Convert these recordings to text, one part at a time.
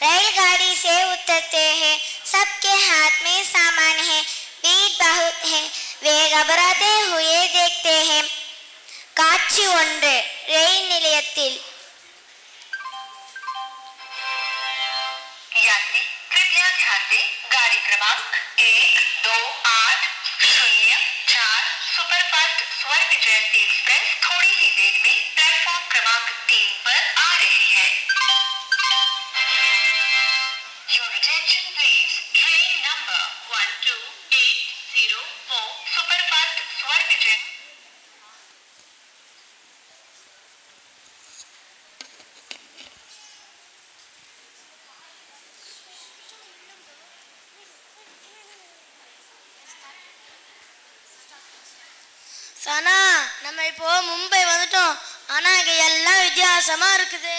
रेलगाड़ी से उतरते हैं, सबके हाथ में सामान है, भीड़ बहुत है, वे घबराते हुए देखते हैं. காட்சி 1. ரயில் நிலையத்தில். यात्री कृपया ध्यान दें, गाड़ी क्रमांक 128004 सुपरफास्ट स्वर्ण जयंती एक्सप्रेस थोड़ी ही देर में प्लेटफॉर्म क्रमांक 3 पर आ रही है. Your attention please. Train number 12804 superfast स्वर्ण जयंती. சனா, நம்ம இப்போ மும்பை வந்துட்டோம். ஆனா இங்க எல்லாம் வித்தியாசமா இருக்குது.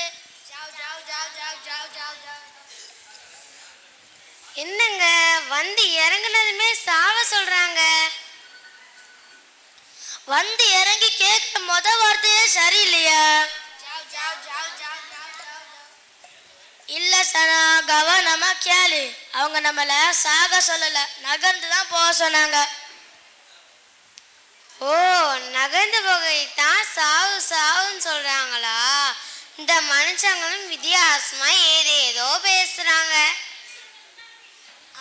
என்னங்க வந்து இறங்குனதுமே சாவ சொல்றாங்க. வந்து இறங்கி கேட்கிற முத வார்த்தையே சரியில்லையா? இல்ல சனா, கவனமா கேளு. அவங்க நம்மள சாக சொல்லல, நகர்ந்து தான் போக சொன்னாங்க. ஓ, நகர்ந்து போகைத்தான் சாவு சாவுன்னு சொல்றாங்களா? இந்த மனுஷங்களும் வித்தியாசமா ஏதேதோ பேசுறாங்க.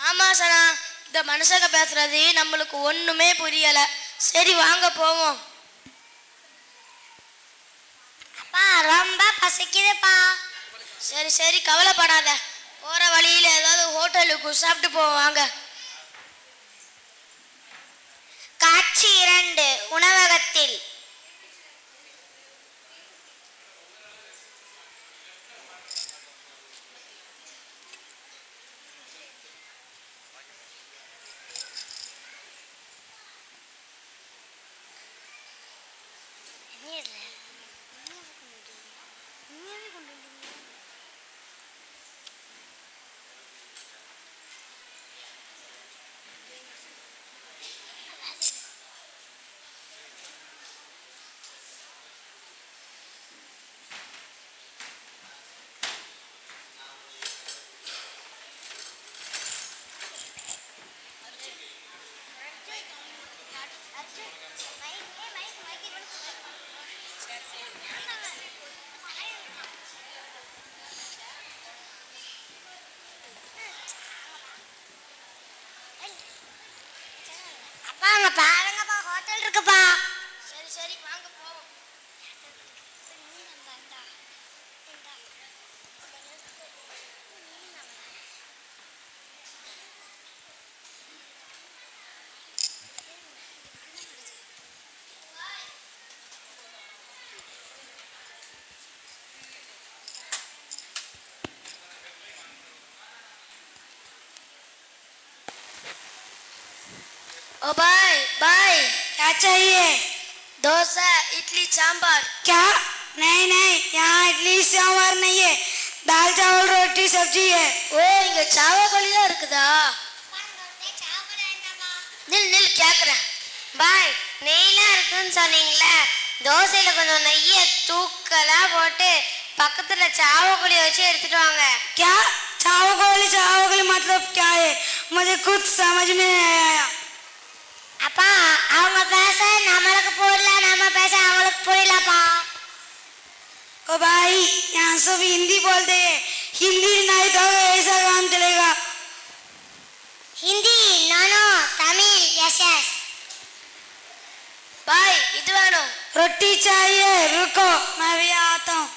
ஆமா சனா, இந்த மனுஷங்க பேசுறது நம்மளுக்கு ஒண்ணுமே புரியல. சரி வாங்க போவோம். அப்பா ரொம்ப பசிக்குதுப்பா. சரி சரி கவலைப்படாத, போற வழியில ஏதாவது ஹோட்டலுக்கு சாப்பிட்டு போவாங்க. காட்சி 2. உணவகத்தில். அப்பாங்க பாருங்கப்பா, ஹோட்டல் இருக்குப்பா. சரி சரி வாங்க போவோம். ओ भाई भाई, क्या चाहिए? डोसा, इडली, सांभर. क्या? नहीं नहीं, यहाँ इडली सांभर नहीं है, दाल चावल रोटी सब्जी है. ஓ, இங்க சாவகோழியா இருக்குதா? நில் நில் கேக்குறேன். பாய், நெய்லாம் இருக்குன்னு சொன்னீங்களே, தோசையில கொஞ்சம் நெய்ய தூக்கலா போட்டு பக்கத்துல சாவக்குழி வச்சு எடுத்துட்டு வாங்க. क्या? चावल मतलब क्या है? मुझे कुछ समझ में नहीं आया. அப்பா, அவங்க பேச நம்மளுக்கு புரியல, நம்ம பேச அவங்களுக்கு புரியலப்பா. ओ भाई, यहाँ सब हिंदी बोलते हैं, हिंदी नहीं तो ऐसा काम चलेगा. ஹிந்தி நானோ, தமிழ் எஸ் எஸ். பாய் இது வேணும். रोटी चाहिए, रुको मैं भी आता हूँ.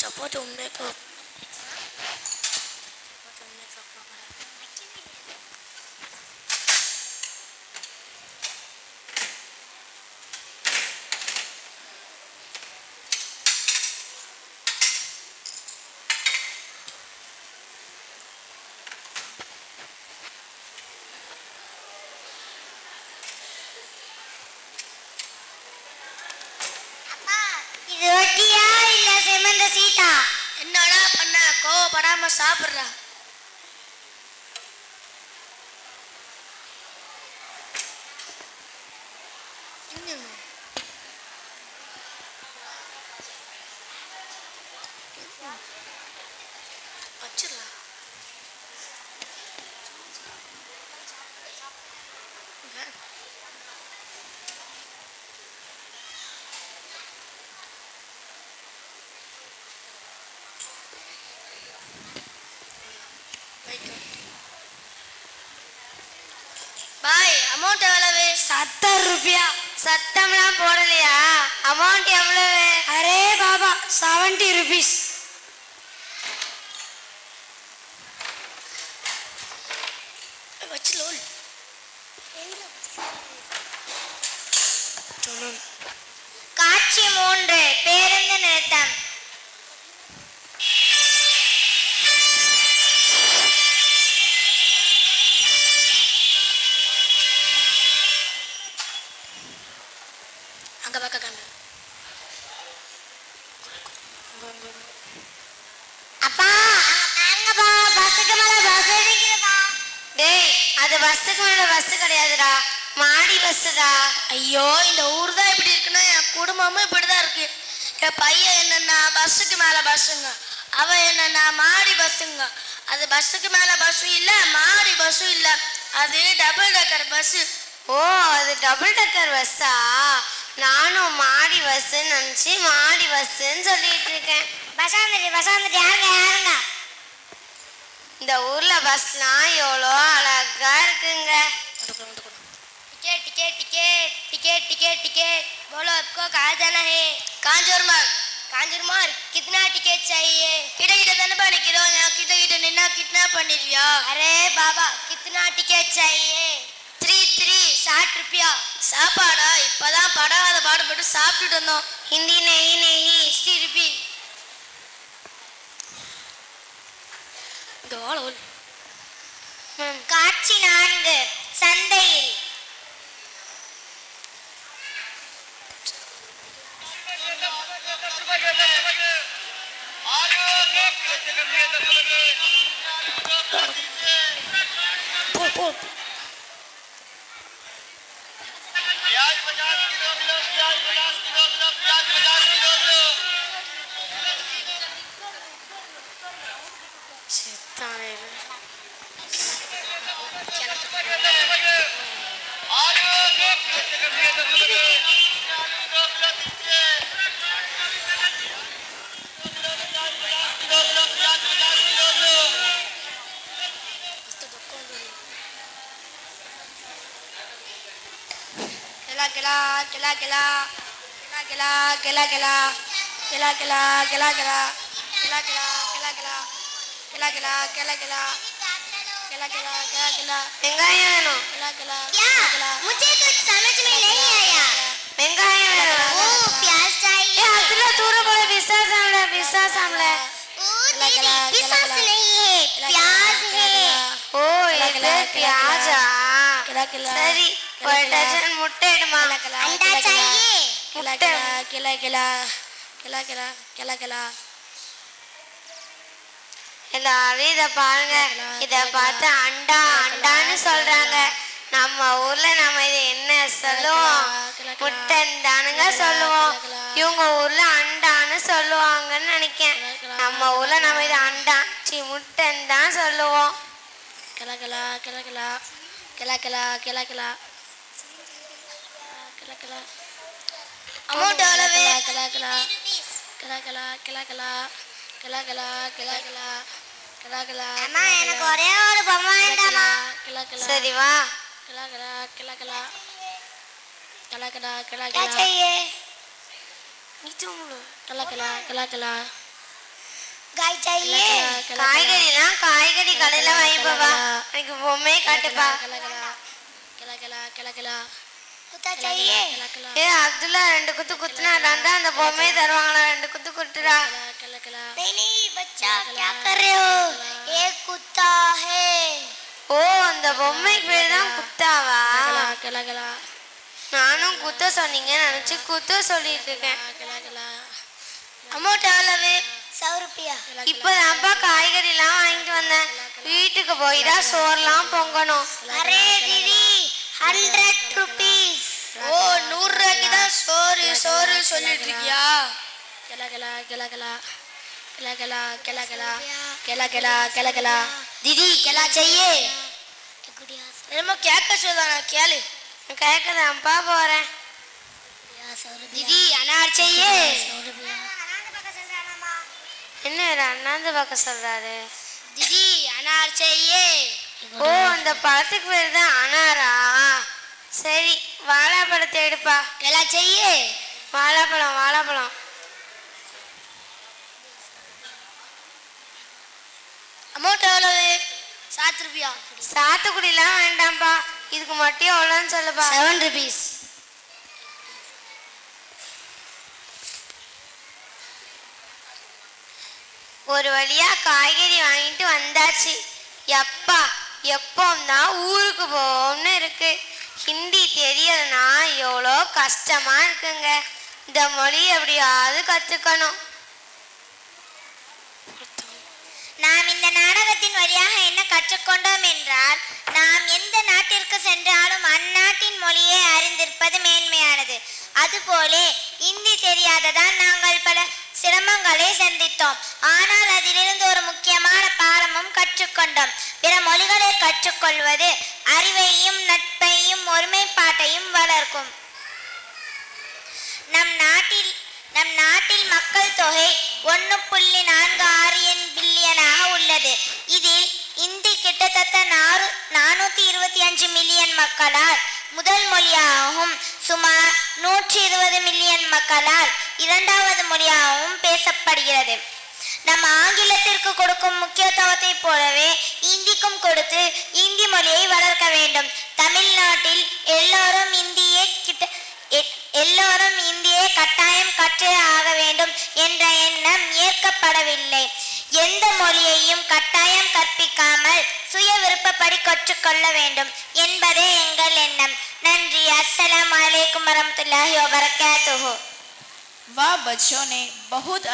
चपाती उन्हें को இது ரொட்டியா இல்ல சிமெண்ட் சீட்டா? என்னடா பண்ண, கோவப்படாம சாப்பிடுறா. வச்சிடலாம். பாய் அமௌண்ட் எவ்வளவு? 70 रुपया. சத்தம்லாம் போடலையா? அமௌண்ட் எவ்வளவு? अरे बाबा 70 रुपीस. வச்சிடலாம். காட்சி 3 பேருந்து நிறுத்தம். அங்க பக்க கண்டு. அப்பா அங்கப்பா பஸ்ஸுக்கு மேல பஸ் நிக்குதுப்பா. டேய் அது பஸ்ஸுக்கு மேல பஸ் கிடையாதுடா, மாடி பஸ்ஸுடா. ஐயோ இந்த ஊர் தான் இப்படி இருக்குன்னா என் குடும்பமும் இப்படிதான் இருக்கு. என் பையன் என்னன்னா பஸ்ஸுக்கு மேல பஸ்ஸுங்க, அவன் என்னன்னா மாடி பஸ்ஸுங்க. அது பஸ்ஸுக்கு மேல பஸ்ஸும் இல்லை, மாடி பஸ்ஸும் இல்லை, அது டபுள் டக்கர் பஸ்ஸு. ஓ அது டபுள் டக்கர் பஸ்ஸா? நானும் மாடி பஸ்ஸுன்னு நினச்சி மாடி பஸ்ஸுன்னு சொல்லிட்டு இருக்கேன். பஸ் வந்துட்டு யாருங்க? இந்த ஊர்ல பஸ்லாம் எவ்வளோ அழகா இருக்குங்க. Ticket ticket ticket ticket ticket ticket बोलो आपको कहाँ जाना है? कांजूरमार्ग. कांजूरमार्ग कितना टिकट चाहिए? किटे किटे तनपा निकलो यहाँ किटे किटे निन्ना कितना पनीरिया? अरे बाबा कितना टिकट चाहिए? 60 रुपया. சாப்பாடா? இப்பதான் படாத பாடுபட்டு சாப்பிட்டுட்டு வந்தோம். हिंदी नहीं 60 रुपी. இந்த வாழ காட்சி 4 சந்தையில். போ வெங்காயம் வேணும். मुझे तो समझ में नहीं आया. வெங்காயம் வேணும். ओ प्याज चाहिए. அதுல தூர போல पिस्सा सामले. ओ दीदी पिस्सा नहीं है, प्याज है. ओ இது प्याजा. சரி ஒரு டஜன் முட்டை எடுமா. अंडा चाहिए. எல்லாரும் இத பாருங்க. இத பார்த்து அண்டான்னு சொல்றாங்க. நம்ம ஊர்ல நம்ம இது என்ன சொல்லுவோம்? முட்டைந்தானுங்க சொல்லுவோம். இவங்க ஊர்ல அண்டான்னு சொல்லுவாங்கன்னு நினைக்கிறேன். நம்ம ஊர்ல நம்ம இது அண்டா முட்டைந்தான் சொல்லுவோம். அமௌண்ட் எவ்வளவு? அம்மா எனக்கு ஒரே ஒரு பொம்மை வேண்டாமா? சரி வா. क्या चाहिए? गाय चाहिए. காய்கறிலாம் காய்கறி கடையில வாங்கிப்பா. எனக்கு பொம்மையை காட்டுப்பா. कुत्ता चाहिए. ஏ அப்துல்லா 2 குத்து குத்துனாடா அந்த பொம்மையை தருவாங்களா? 2 குத்து குத்துடா. नहीं बच्चा क्या कर रहे हो? ये कुत्ता है. ஓ அந்த பொம்மைக்கு பேர் தான் குத்தாவா? நானும் குத்த சொன்னீங்கன்னு நினைச்சு குத்த சொல்லிட்டு இருக்கேன். அமௌண்ட் எவ்வளவு? 100 रुपया. இப்பதான்ப்பா காய்கறிலாம் வாங்கிட்டு வந்தேன். வீட்டுக்கு போய் தான் சோறுலாம் பொங்கணும். அரே தீதி 100 rupees. ஓ 100 சொல்லிட்டு இருக்கியா? கிளகலா கிளகலா கிளகலா கிளகலா கிளகலா கிளகலா. दीदी क्या चाहिए? என்னமோ கேட்க சொல்லுதானா, கேளு. கேட்குதான்ப்பா போகிறேன். दीदी अनार चाहिए? என்ன அண்ணாந்து பார்க்க சொல்கிறாரு? दीदी अनार चाहिए? ஓ அந்த பழத்துக்கு பேர் தான் அனாரா? சரி வாழைப்பழத்தை எடுப்பா. क्या चाहिए? வாழைப்பழம் வாழைப்பழம். அமௌண்ட் எவ்வளவு? 7 ரூபாயா? சாத்துக்குடிலாம் வேண்டாம்ப்பா, இதுக்கு மட்டும் எவ்வளோன்னு சொல்லுப்பா. 7 rupees. ஒரு வழியா காய்கறி வாங்கிட்டு வந்தாச்சு. எப்பா எப்போ தான் ஊருக்கு போகணும்னு இருக்கு. ஹிந்தி தெரியலனா எவ்வளோ கஷ்டமா இருக்குங்க. இந்த மொழி எப்படியாவது கற்றுக்கணும். நாம் இந்த நாடகத்தின் வழியாக என்ன கற்றுக்கொண்டோம் என்றால், நாம் எந்த நாட்டிற்கு சென்றாலும் அந்நாட்டின் மொழியை அறிந்திருப்பது மேன்மையானது. அதுபோலே இந்தி தெரியாததால் நாங்கள் பல சிரமங்களை சந்தித்தோம். ஆனால் அதிலிருந்து ஒரு முக்கியமான பாடமும் கற்றுக்கொண்டோம். பிற மொழிகளை கற்றுக்கொள்வது அறிவையும் நட்பையும் ஒருமைப்பாட்டையும் வளர்க்கும். நம் நாட்டில் மக்கள் தொகை 1.46 பில்லியனாக உள்ளது. இதில் இந்தி கிட்டத்தட்ட 425 மில்லியன் மக்களால் முதல் மொழியாகவும் சுமார் 120 மில்லியன் மக்களால் இரண்டாவது மொழியாகவும் பேசப்படுகிறது. நம்ம ஆங்கிலத்திற்கு கொடுக்கும் முக்கியத்துவத்தை போலவே இந்திக்கும் கொடுத்து இந்தி மொழியை வளர்க்க வேண்டும். தமிழ்நாட்டில் எல்லோரும் இந்தியை கட்டாயம் கற்றே ஆக வேண்டும் என்ற எண்ணம் ஏற்கப்படவில்லை. எந்த மொழியையும் கட்டாயம் கற்பிக்காமல் சுய விருப்பப்படி கற்றுக்கொள்ள வேண்டும் என்பதே எங்கள் எண்ணம். நன்றி. अस्सलाम वालेकुम वरहमतुल्लाहि वबरकातुहू. वाह, बच्चों ने बहुत